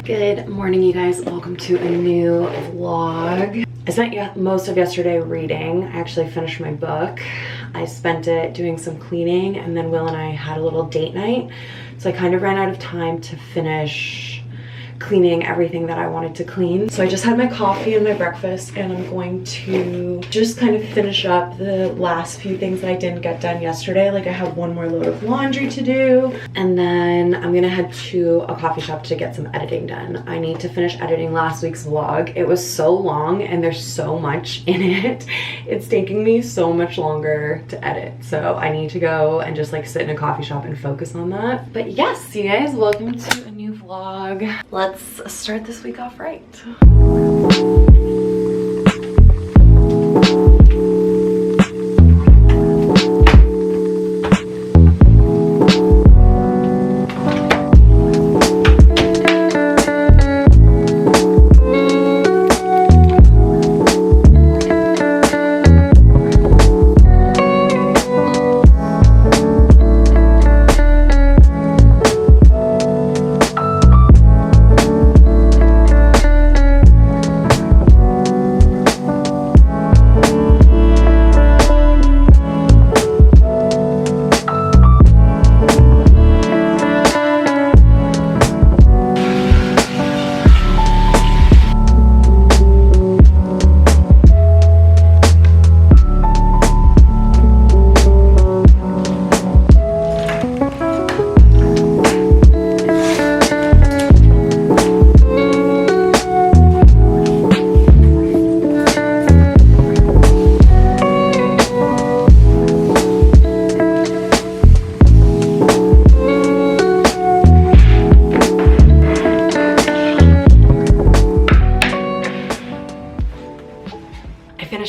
Good morning, you guys. Welcome to a new vlog. I spent most of yesterday reading. I actually finished my book. I spent it doing some cleaning, and then Will and I had a little date night. So I kind of ran out of time to finish cleaning everything that I wanted to clean. So I just had my coffee and my breakfast, and I'm going to just kind of finish up the last few things that I didn't get done yesterday. Like I have one more load of laundry to do, and then I'm gonna head to a coffee shop to get some editing done. I need to finish editing last week's vlog. It was so long and there's so much in it. It's taking me so much longer to edit. So I need to go and just like sit in a coffee shop and focus on that. But yes, you guys, welcome to a new vlog. Let's start this week off right.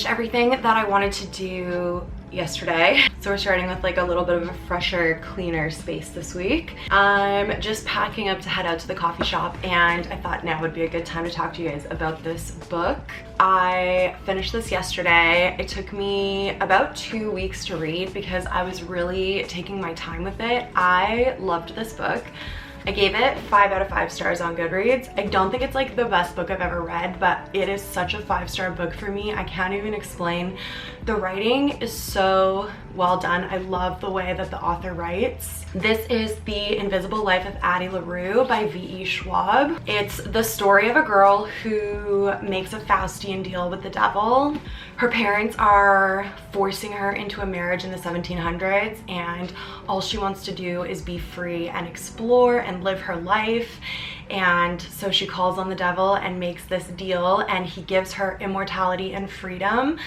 Everything that I wanted to do yesterday. So we're starting with like a little bit of a fresher, cleaner space this week. I'm just packing up to head out to the coffee shop, and I thought now would be a good time to talk to you guys about this book. I finished this yesterday. It took me about 2 weeks to read because I was really taking my time with it. I loved this book. I gave it 5 out of 5 stars on Goodreads. I don't think it's like the best book I've ever read, but it is such a 5-star book for me. I can't even explain. The writing is so well done. I love the way that the author writes. This is The Invisible Life of Addie LaRue by V.E. Schwab. It's the story of a girl who makes a Faustian deal with the devil. Her parents are forcing her into a marriage in the 1700s, and all she wants to do is be free and explore and live her life. And so she calls on the devil and makes this deal, and he gives her immortality and freedom,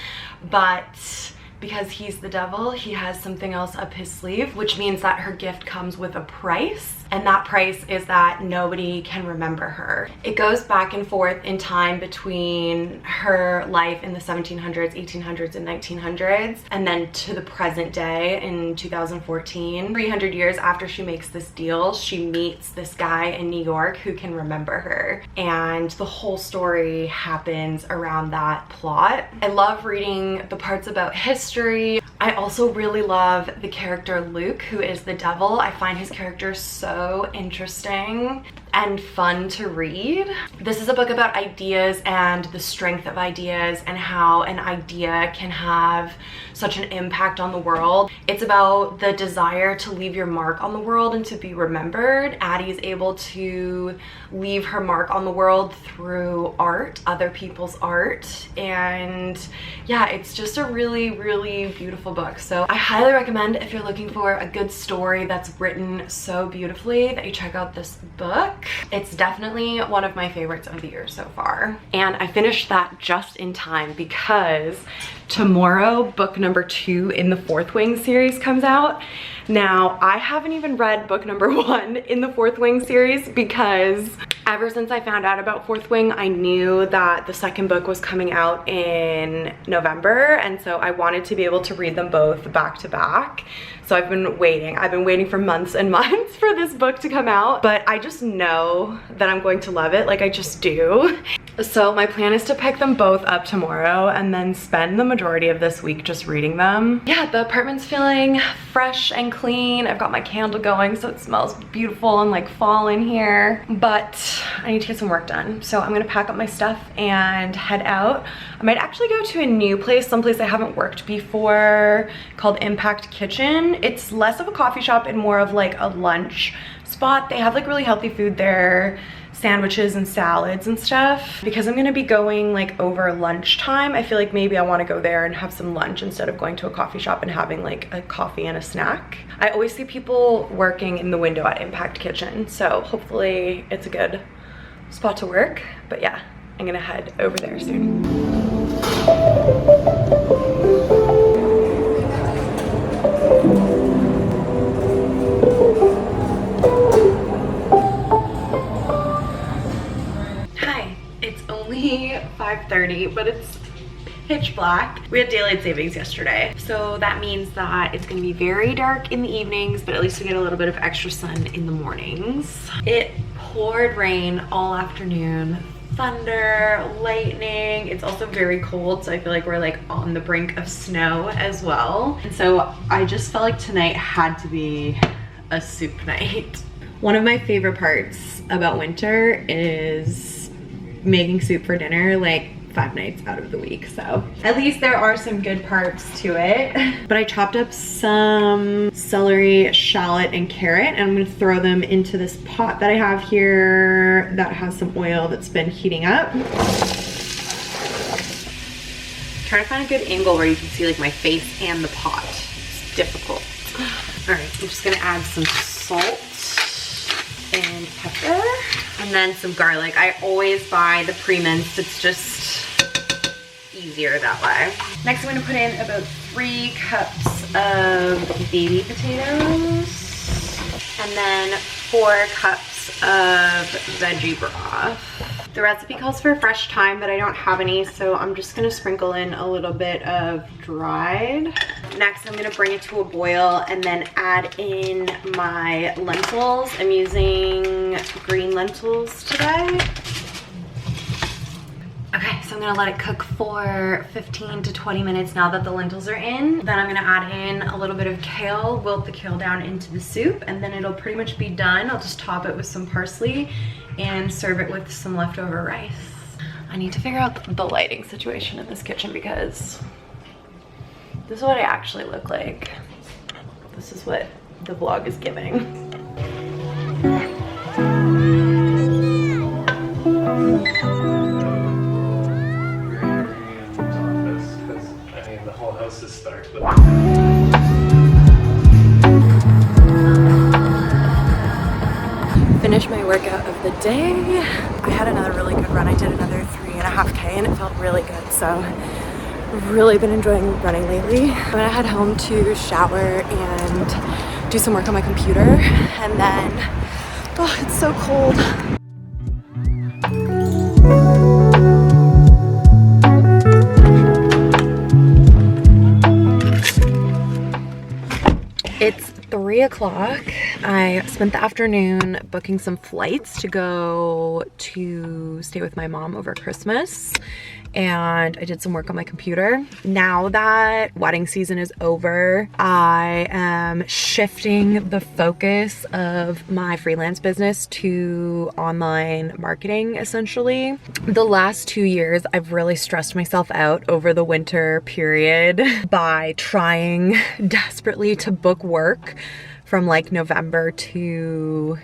but because he's the devil, he has something else up his sleeve, which means that her gift comes with a price. And that price is that nobody can remember her. It goes back and forth in time between her life in the 1700s, 1800s, and 1900s, and then to the present day in 2014. 300 years after she makes this deal, she meets this guy in New York who can remember her. And the whole story happens around that plot. I love reading the parts about history. I also really love the character Luke, who is the devil. I find his character so interesting and fun to read. This is a book about ideas and the strength of ideas and how an idea can have such an impact on the world. It's about the desire to leave your mark on the world and to be remembered. Addie is able to leave her mark on the world through art, other people's art, and yeah, it's just a really, really beautiful book. So I highly recommend, if you're looking for a good story that's written so beautifully, that you check out this book. It's definitely one of my favorites of the year so far. And I finished that just in time because tomorrow book number 2 in the Fourth Wing series comes out. Now, I haven't even read book number 1 in the Fourth Wing series because ever since I found out about Fourth Wing, I knew that the second book was coming out in November, and so I wanted to be able to read them both back to back. So I've been waiting for months and months for this book to come out, but I just know that I'm going to love it, like I just do. So my plan is to pick them both up tomorrow and then spend the majority of this week just reading them. Yeah, the apartment's feeling fresh and clean. I've got my candle going so it smells beautiful and like fall in here. But I need to get some work done. So I'm gonna pack up my stuff and head out. I might actually go to a new place, someplace I haven't worked before, called Impact Kitchen. It's less of a coffee shop and more of like a lunch spot. They have like really healthy food there, sandwiches and salads and stuff. Because I'm gonna be going like over lunchtime, I feel like maybe I wanna go there and have some lunch instead of going to a coffee shop and having like a coffee and a snack. I always see people working in the window at Impact Kitchen, so hopefully it's a good spot to work. But yeah, I'm gonna head over there soon. Hi, it's only 5:30, but it's pitch black. We had daylight savings yesterday, so that means that it's gonna be very dark in the evenings, but at least we get a little bit of extra sun in the mornings. It poured rain all afternoon, thunder, lightning. It's also very cold, so I feel like we're like on the brink of snow as well. And so I just felt like tonight had to be a soup night. One of my favorite parts about winter is making soup for dinner, like 5 nights out of the week. So at least there are some good parts to it. But I chopped up some celery, shallot, and carrot, and I'm gonna throw them into this pot that I have here that has some oil that's been heating up. Trying to find a good angle where you can see like my face and the pot. It's difficult. All right, I'm just gonna add some salt and pepper, and then some garlic. I always buy the pre-minced. It's just easier that way. Next, I'm gonna put in about 3 cups of baby potatoes, and then 4 cups of veggie broth. The recipe calls for fresh thyme, but I don't have any, so I'm just gonna sprinkle in a little bit of dried. Next, I'm gonna bring it to a boil and then add in my lentils. I'm using green lentils today. Okay, so I'm gonna let it cook for 15 to 20 minutes now that the lentils are in. Then I'm gonna add in a little bit of kale, wilt the kale down into the soup, and then it'll pretty much be done. I'll just top it with some parsley and serve it with some leftover rice. I need to figure out the lighting situation in this kitchen because this is what I actually look like. This is what the vlog is giving. The whole house is dark. Finished my workout of the day. I had another really good run. I did another 3.5K and it felt really good. So I've really been enjoying running lately. I'm gonna head home to shower and do some work on my computer. And then, oh, it's so cold. It's 3 o'clock. I spent the afternoon booking some flights to go to stay with my mom over Christmas, and I did some work on my computer. Now that wedding season is over, I am shifting the focus of my freelance business to online marketing, essentially. The last 2 years, I've really stressed myself out over the winter period by trying desperately to book work from like November to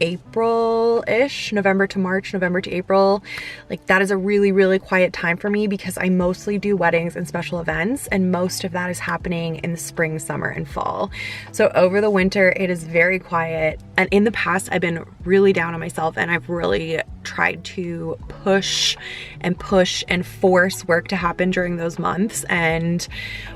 April-ish, November to March, November to April. Like that is a really, really quiet time for me because I mostly do weddings and special events, and most of that is happening in the spring, summer, and fall. So over the winter, it is very quiet. And in the past, I've been really down on myself, and I've really tried to push and force work to happen during those months. And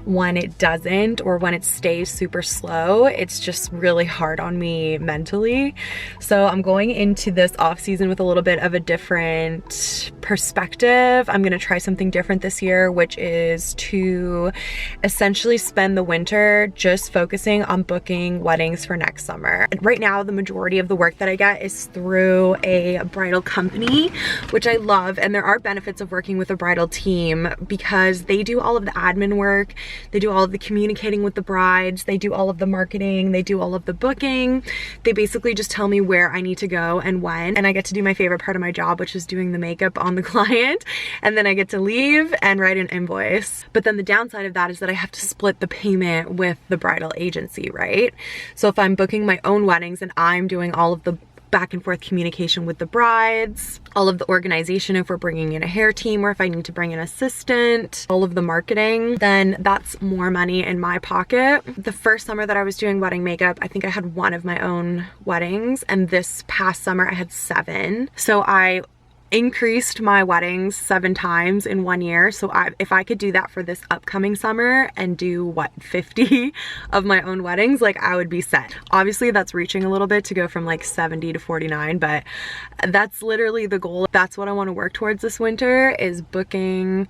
when it doesn't, or when it stays super slow, it's just really hard on me mentally. So I'm going into this off season with a little bit of a different perspective. I'm gonna try something different this year, which is to essentially spend the winter just focusing on booking weddings for next summer. Right now, the majority of the work that I get is through a bridal company, which I love, and there are benefits of working with a bridal team because they do all of the admin work, they do all of the communicating with the brides, they do all of the marketing, they do all of the booking. They basically just tell me where where I need to go and when, and I get to do my favorite part of my job, which is doing the makeup on the client, and then I get to leave and write an invoice. But then the downside of that is that I have to split the payment with the bridal agency, right? So if I'm booking my own weddings and I'm doing all of the back and forth communication with the brides, all of the organization if we're bringing in a hair team or if I need to bring an assistant, all of the marketing, then that's more money in my pocket. The first summer that I was doing wedding makeup, I think I had 1 of my own weddings, and this past summer I had 7. So I increased my weddings 7 times in 1 year. So if I could do that for this upcoming summer and do what, 50 of my own weddings, like I would be set. Obviously that's reaching a little bit to go from like 70 to 49, but that's literally the goal. That's what I want to work towards this winter, is booking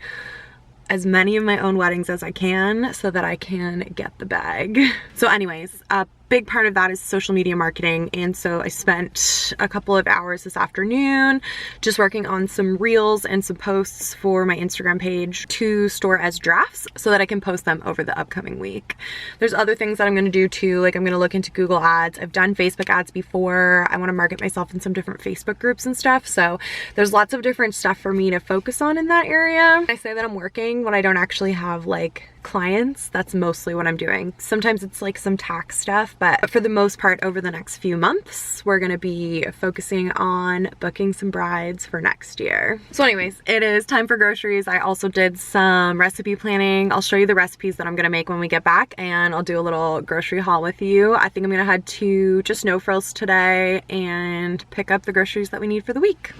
as many of my own weddings as I can so that I can get the bag. So anyways, a big part of that is social media marketing, and so I spent a couple of hours this afternoon just working on some reels and some posts for my Instagram page to store as drafts so that I can post them over the upcoming week. There's other things that I'm gonna do too, like I'm gonna look into Google ads. I've done Facebook ads before. I wanna market myself in some different Facebook groups and stuff, so there's lots of different stuff for me to focus on in that area. I say that I'm working when I don't actually have like clients. That's mostly what I'm doing. Sometimes it's like some tax stuff, but for the most part over the next few months we're gonna be focusing on booking some brides for next year. So anyways, it is time for groceries. I also did some recipe planning. I'll show you the recipes that I'm gonna make when we get back, and I'll do a little grocery haul with you. I think I'm gonna head to just No Frills today and pick up the groceries that we need for the week.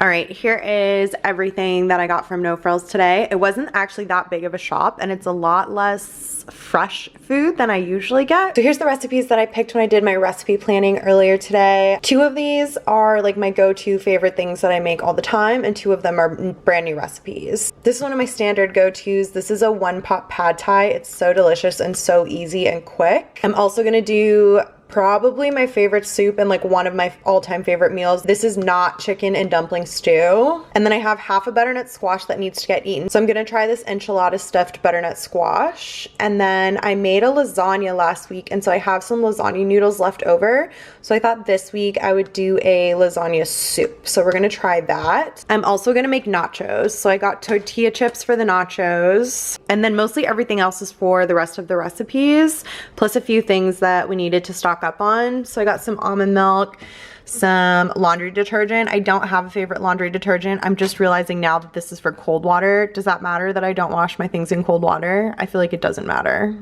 All right, here is everything that I got from No Frills today. It wasn't actually that big of a shop, and it's a lot less fresh food than I usually get. So here's the recipes that I picked when I did my recipe planning earlier today. 2 of these are like my go-to favorite things that I make all the time, and 2 of them are brand new recipes. This is one of my standard go-tos. This is a 1-pot pad thai. It's so delicious and so easy and quick. I'm also gonna do probably my favorite soup and like one of my all-time favorite meals. This is not chicken and dumpling stew. And then I have half a butternut squash that needs to get eaten. So I'm gonna try this enchilada stuffed butternut squash. And then I made a lasagna last week, and so I have some lasagna noodles left over. So I thought this week I would do a lasagna soup. So we're gonna try that. I'm also gonna make nachos. So I got tortilla chips for the nachos. And then mostly everything else is for the rest of the recipes, plus a few things that we needed to stock up on. So I got some almond milk, some laundry detergent. I don't have a favorite laundry detergent. I'm just realizing now that this is for cold water. Does that matter that I don't wash my things in cold water? I feel like it doesn't matter.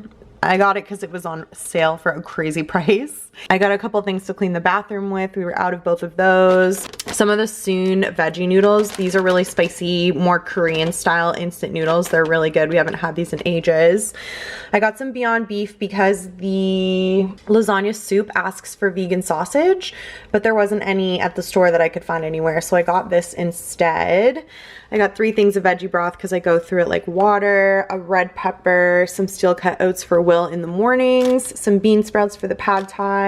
I got it because it was on sale for a crazy price. I got a couple things to clean the bathroom with. We were out of both of those. Some of the Soon veggie noodles. These are really spicy, more Korean style instant noodles. They're really good. We haven't had these in ages. I got some Beyond Beef because the lasagna soup asks for vegan sausage, but there wasn't any at the store that I could find anywhere, so I got this instead. I got 3 things of veggie broth because I go through it like water, a red pepper, some steel cut oats for Will in the mornings, some bean sprouts for the pad thai,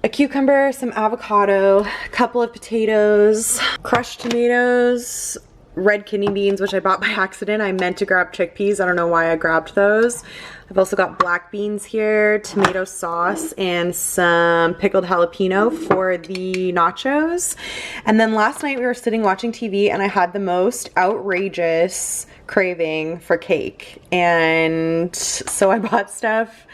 a cucumber, some avocado, a couple of potatoes, crushed tomatoes, red kidney beans, which I bought by accident. I meant to grab chickpeas. I don't know why I grabbed those. I've also got black beans here, tomato sauce, and some pickled jalapeno for the nachos. And then last night we were sitting watching TV and I had the most outrageous craving for cake. And so I bought stuff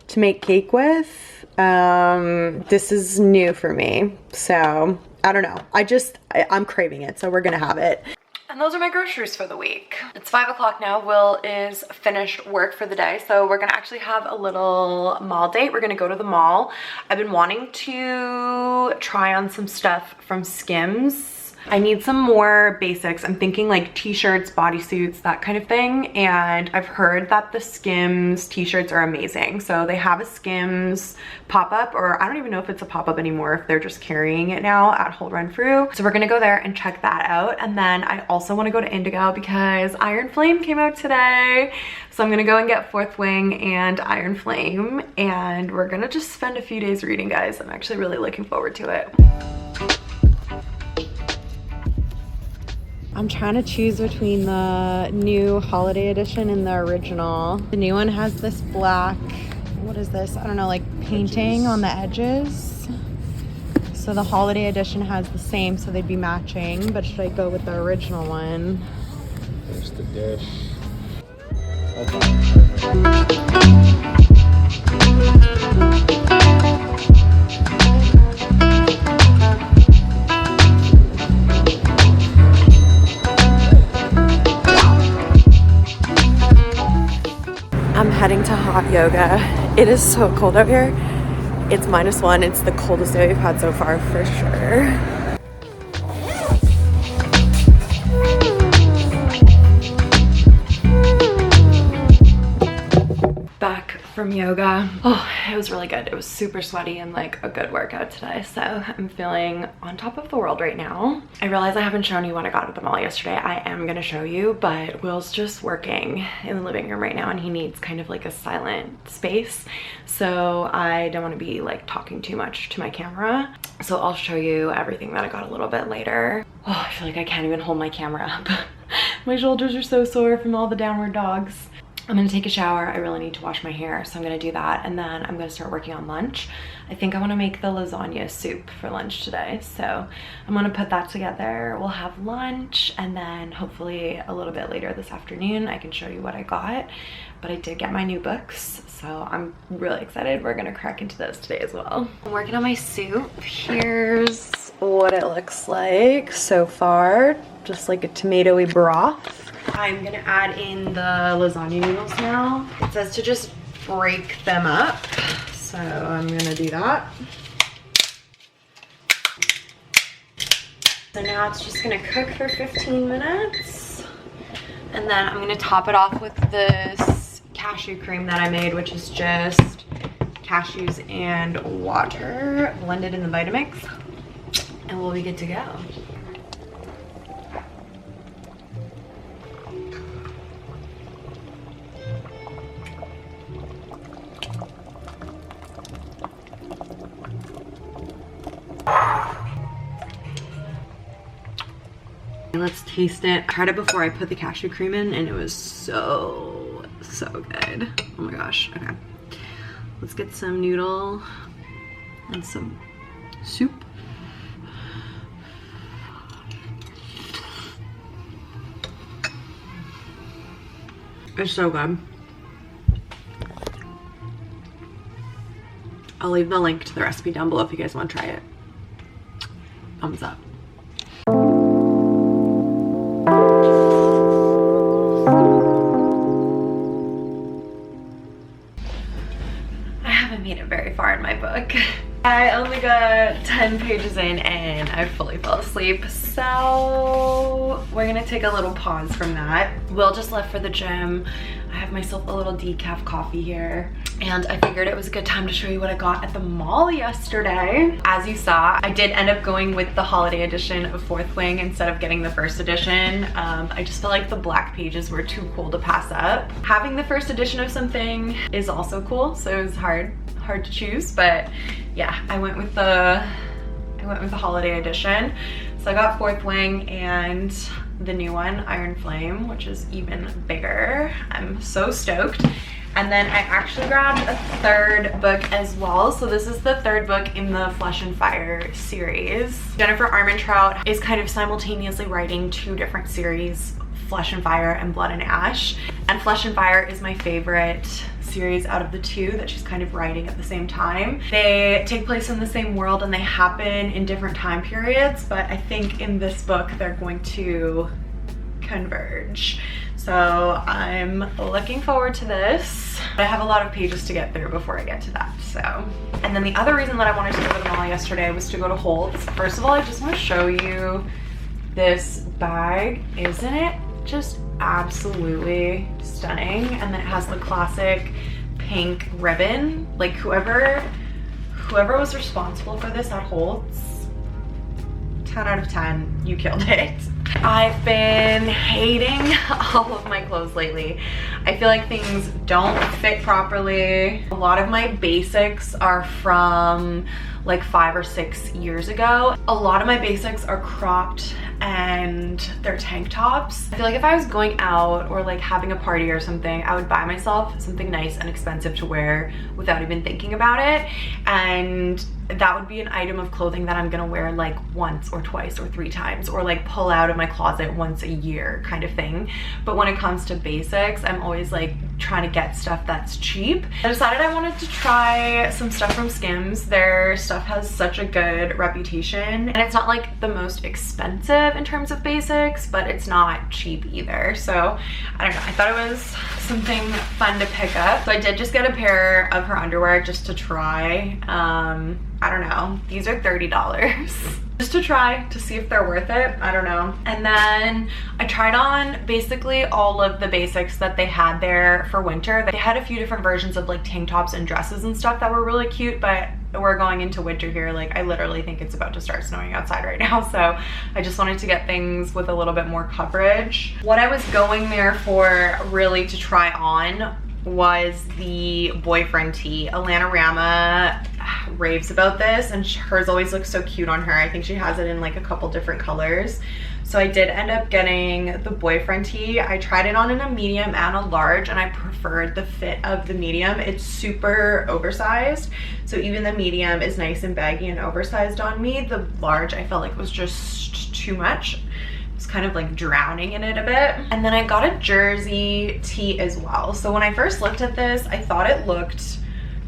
to make cake with. This is new for me. So I don't know. I'm craving it, so we're gonna have it. And those are my groceries for the week. It's 5 o'clock now. Will is finished work for the day, so we're gonna actually have a little mall date. We're gonna go to the mall. I've been wanting to try on some stuff from Skims. I need some more basics. I'm thinking like t-shirts, bodysuits, that kind of thing. And I've heard that the Skims t-shirts are amazing. So they have a Skims pop-up, or I don't even know if it's a pop-up anymore, if they're just carrying it now at Hold Renfrew. So we're gonna go there and check that out. And then I also wanna go to Indigo because Iron Flame came out today. So I'm gonna go and get Fourth Wing and Iron Flame. And we're gonna just spend a few days reading, guys. I'm actually really looking forward to it. I'm trying to choose between the new holiday edition and the original. The new one has this black, what is this? I don't know, like painting on the edges. So the holiday edition has the same, so they'd be matching, but should I go with the original one? There's the dish. I'm heading to hot yoga. It is so cold out here. It's -1. It's the coldest day we've had so far for sure. Back from yoga. Oh, it was really good. It was super sweaty and like a good workout today. So I'm feeling on top of the world right now. I realize I haven't shown you what I got at the mall yesterday. I am gonna show you, but Will's just working in the living room right now and he needs kind of like a silent space. So I don't want to be like talking too much to my camera. So I'll show you everything that I got a little bit later. Oh, I feel like I can't even hold my camera up. My shoulders are so sore from all the downward dogs. I'm gonna take a shower. I really need to wash my hair, so I'm gonna do that, and then I'm gonna start working on lunch. I think I wanna make the lasagna soup for lunch today, so I'm gonna put that together. We'll have lunch, and then hopefully a little bit later this afternoon, I can show you what I got. But I did get my new books, so I'm really excited. We're gonna crack into those today as well. I'm working on my soup. Here's what it looks like so far. Just like a tomatoey broth. I'm gonna add in the lasagna noodles now. It says to just break them up, so I'm gonna do that. So now it's just gonna cook for 15 minutes. And then I'm gonna top it off with this cashew cream that I made, which is just cashews and water blended in the Vitamix. And we'll be good to go. Let's taste it. I tried it before I put the cashew cream in and it was so good. Oh my gosh. Okay. Let's get some noodle and some soup. It's so good. I'll leave the link to the recipe down below if you guys want to try it. Thumbs up. I haven't made it very far in my book. I only got 10 pages in and I fully fell asleep. So we're gonna take a little pause from that. Will just left for the gym. I have myself a little decaf coffee here. And I figured it was a good time to show you what I got at the mall yesterday. As you saw, I did end up going with the holiday edition of Fourth Wing instead of getting the first edition. I just felt like the black pages were too cool to pass up. Having the first edition of something is also cool, so it was hard to choose, but yeah, I went with the holiday edition. So I got Fourth Wing and the new one, Iron Flame, which is even bigger. I'm so stoked. And then I actually grabbed a third book as well. So this is the third book in the Flesh and Fire series. Jennifer Armentrout is kind of simultaneously writing two different series, Flesh and Fire and Blood and Ash. And Flesh and Fire is my favorite series out of the two that she's kind of writing at the same time. They take place in the same world and they happen in different time periods, but I think in this book they're going to converge. So I'm looking forward to this. I have a lot of pages to get through before I get to that, so. And then the other reason that I wanted to go to the mall yesterday was to go to Holt's. First of all, I just want to show you this bag. Isn't it just absolutely stunning? And then it has the classic pink ribbon. Like whoever was responsible for this at Holt's, 10 out of 10, you killed it. I've been hating all of my clothes lately. I feel like things don't fit properly. A lot of my basics are from like 5 or 6 years ago. A lot of my basics are cropped and they're tank tops. I feel like if I was going out or like having a party or something, I would buy myself something nice and expensive to wear without even thinking about it. And that would be an item of clothing that I'm gonna wear like once or twice or 3 times, or like pull out of my closet once a year kind of thing. But when it comes to basics, I'm always like trying to get stuff that's cheap. I decided I wanted to try some stuff from Skims. Their stuff has such a good reputation, and it's not like the most expensive in terms of basics, but it's not cheap either. So I don't know, I thought it was something fun to pick up. So I did just get a pair of her underwear just to try. I don't know, these are $30 just to try to see if they're worth it. I don't know. And then I tried on basically all of the basics that they had there for winter. They had a few different versions of like tank tops and dresses and stuff that were really cute, but we're going into winter here. Like I literally think it's about to start snowing outside right now, so I just wanted to get things with a little bit more coverage. What I was going there for really to try on was the boyfriend tee. Alana Rama raves about this, and hers always looks so cute on her. I think she has it in like a couple different colors. So I did end up getting the boyfriend tee. I tried it on in a medium and a large, and I preferred the fit of the medium. It's super oversized, so even the medium is nice and baggy and oversized on me. The large I felt like was just too much. Kind of like drowning in it a bit. And then I got a jersey tee as well. So when I first looked at this, I thought it looked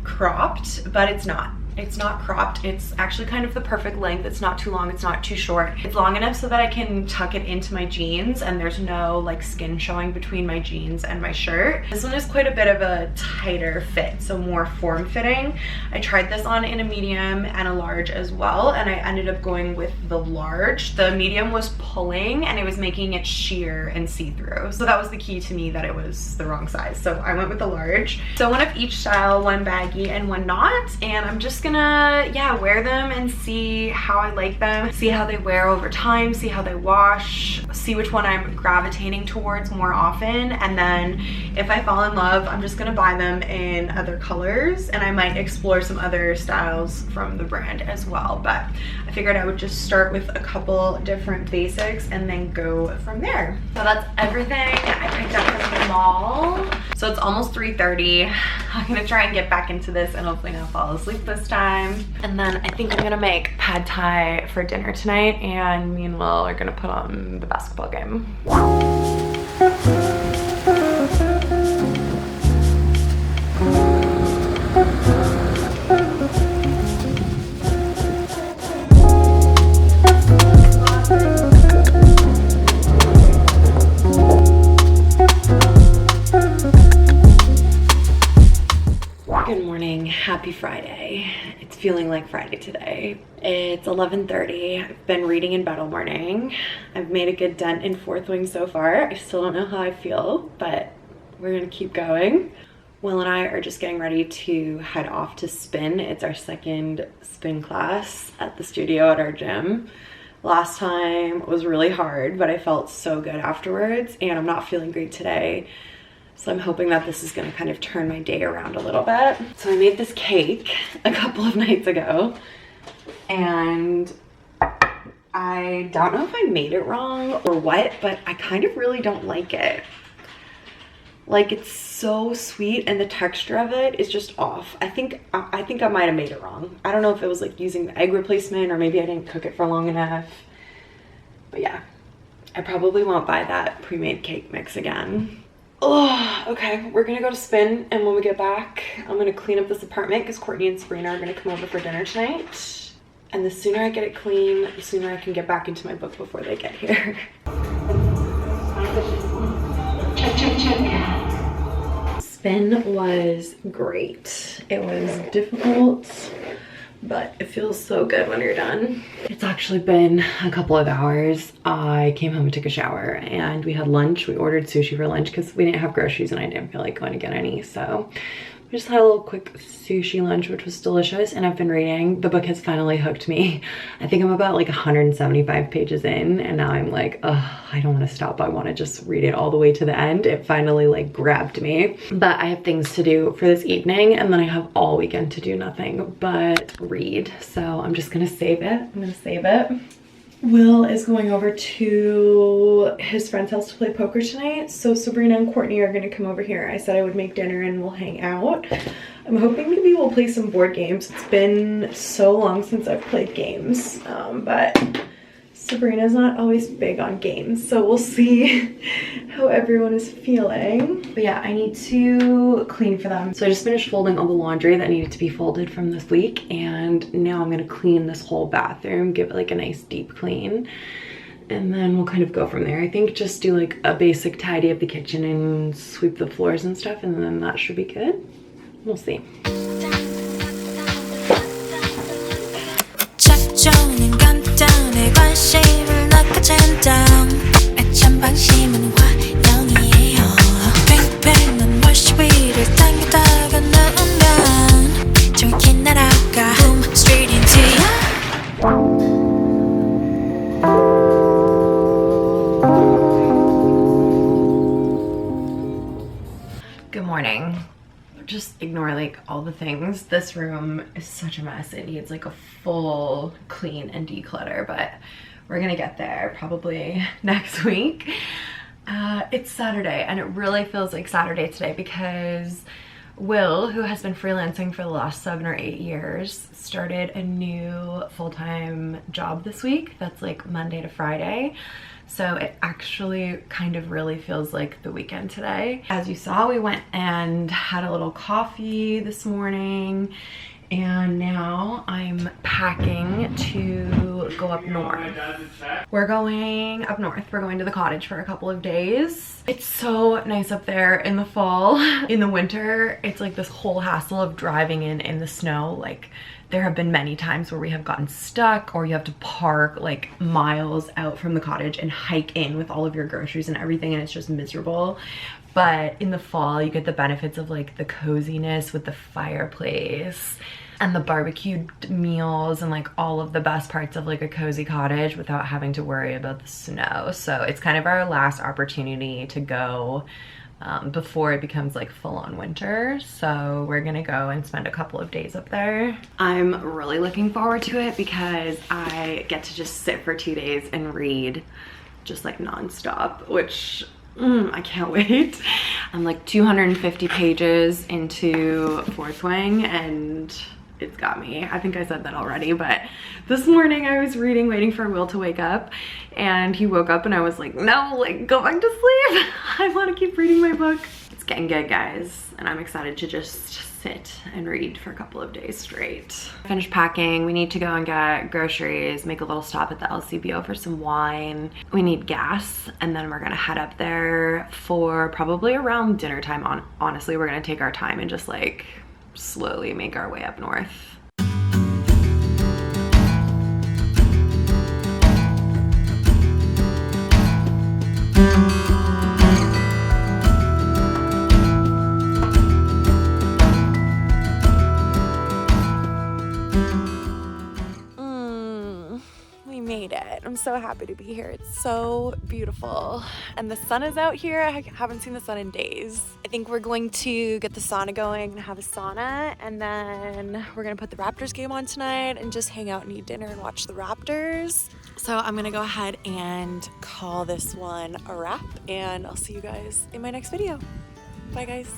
cropped, but it's not. It's not cropped. It's actually kind of the perfect length. It's not too long, it's not too short. It's long enough so that I can tuck it into my jeans and there's no like skin showing between my jeans and my shirt. This one is quite a bit of a tighter fit, so more form-fitting. I tried this on in a medium and a large as well, and I ended up going with the large. The medium was pulling and it was making it sheer and see-through. So that was the key to me, that it was the wrong size. So I went with the large. So one of each style, one baggy and one not, and I'm just gonna wear them and see how I like them, see how they wear over time, see how they wash, see which one I'm gravitating towards more often, and then if I fall in love, I'm just gonna buy them in other colors, and I might explore some other styles from the brand as well. But I figured I would just start with a couple different basics and then go from there. So that's everything I picked up from the mall. So it's almost 3:30. I'm gonna try and get back into this and hopefully not fall asleep this time. And then I think I'm gonna make pad thai for dinner tonight, and me and Will are gonna put on the basketball game. Good morning, happy Friday. It's feeling like Friday today. It's 11:30. I've been reading in bed all morning. I've made a good dent in fourth wing so far. I still don't know how I feel, but we're gonna keep going. Will and I are just getting ready to head off to spin. It's our second spin class at the studio at our gym. Last time was really hard, but I felt so good afterwards, and I'm not feeling great today. So I'm hoping that this is gonna kind of turn my day around a little bit. So I made this cake a couple of nights ago, and I don't know if I made it wrong or what, but I kind of really don't like it. Like, it's so sweet and the texture of it is just off. I think I might have made it wrong. I don't know if it was like using the egg replacement, or maybe I didn't cook it for long enough. But yeah, I probably won't buy that pre-made cake mix again. Oh, okay, we're gonna go to spin, and when we get back, I'm gonna clean up this apartment because Courtney and Sabrina are gonna come over for dinner tonight. And the sooner I get it clean, the sooner I can get back into my book before they get here. Check, check, check. Spin was great. It was difficult, but it feels so good when you're done. It's actually been a couple of hours. I came home and took a shower, and we had lunch. We ordered sushi for lunch because we didn't have groceries and I didn't feel like going to get any. So We just had a little quick sushi lunch, which was delicious, and I've been reading. The book has finally hooked me. I think I'm about like 175 pages in, and now I'm like, ugh, I don't want to stop. I want to just read it all the way to the end. It finally like grabbed me. But I have things to do for this evening, and then I have all weekend to do nothing but read. So I'm just gonna save it. I'm gonna save it. Will is going over to his friend's house to play poker tonight, so Sabrina and Courtney are gonna come over here. I said I would make dinner and we'll hang out. I'm hoping maybe we'll play some board games. It's been so long since I've played games, but Sabrina's not always big on games, so we'll see how everyone is feeling. But yeah, I need to clean for them. So I just finished folding all the laundry that needed to be folded from this week, and now I'm gonna clean this whole bathroom, give it like a nice deep clean, and then we'll kind of go from there. I think just do like a basic tidy of the kitchen and sweep the floors and stuff, and then that should be good. We'll see. Good morning. Just ignore like all the things. This room is such a mess. It needs like a full clean and declutter, but we're gonna get there probably next week. It's Saturday, and it really feels like Saturday today because Will, who has been freelancing for the last 7 or 8 years, started a new full-time job this week that's like Monday to Friday. So it actually kind of really feels like the weekend today. As you saw, we went and had a little coffee this morning, and now I'm packing to go up north. We're going up north. We're going to the cottage for a couple of days. It's so nice up there in the fall. In the winter, it's like this whole hassle of driving in the snow. Like, there have been many times where we have gotten stuck, or you have to park like miles out from the cottage and hike in with all of your groceries and everything, and it's just miserable. But in the fall, you get the benefits of like the coziness with the fireplace and the barbecued meals and like all of the best parts of like a cozy cottage without having to worry about the snow. So it's kind of our last opportunity to go before it becomes like full-on winter. So we're gonna go and spend a couple of days up there. I'm really looking forward to it because I get to just sit for 2 days and read just like non-stop, which I can't wait. I'm like 250 pages into Fourth Wing, and it's got me. I think I said that already, but this morning I was reading, waiting for Will to wake up, and he woke up and I was like, no, like go back to sleep. I want to keep reading my book. It's getting good, guys, and I'm excited to just sit and read for a couple of days straight. Finished packing. We need to go and get groceries, make a little stop at the LCBO for some wine. We need gas, and then we're gonna head up there for probably around dinner time. Honestly, we're gonna take our time and just like slowly make our way up north. We made it. I'm so happy to be here. It's so beautiful. And the sun is out here. I haven't seen the sun in days. I think we're going to get the sauna going and have a sauna, and then we're gonna put the Raptors game on tonight and just hang out and eat dinner and watch the Raptors. So I'm gonna go ahead and call this one a wrap, and I'll see you guys in my next video. Bye, guys.